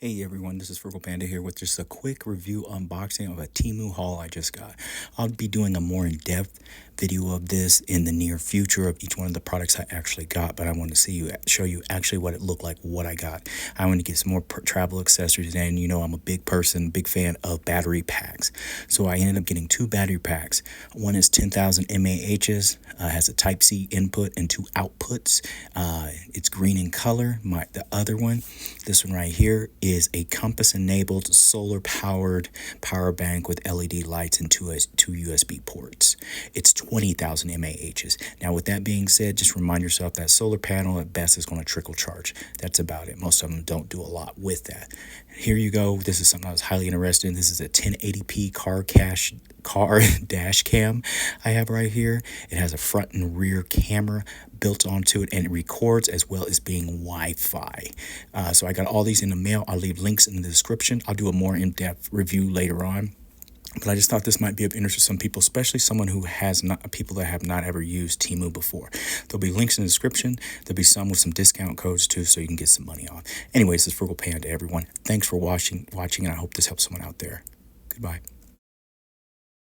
Hey everyone, this is Frugal Panda here with just a quick review unboxing of a Temu haul I just got. I'll be doing a more in-depth video of this in the near future of each one of the products I actually got, but I want to show you actually what it looked like, what I got. I want to get some more travel accessories, and I'm a big fan of battery packs. So I ended up getting two battery packs. One is 10,000 mAh's, has a Type-C input and two outputs. It's green in color. The other one, this one right here, is a compass-enabled solar-powered power bank with LED lights and two USB ports. It's 20,000 mAh's. Now, with that being said, just remind yourself that solar panel at best is going to trickle charge. That's about it. Most of them don't do a lot with that. Here you go. This is something I was highly interested in. This is a 1080p car dash cam I have right here. It has a front and rear camera built onto it, and it records as well as being Wi-Fi. So I got all these in the mail. I'll leave links in the description. I'll do a more in-depth review later on. But I just thought this might be of interest to some people, especially someone who people that have not ever used Temu before. There'll be links in the description. There'll be some with some discount codes too, so you can get some money off. Anyways, this is Frugal Panda, everyone. Thanks for watching, and I hope this helps someone out there. Goodbye.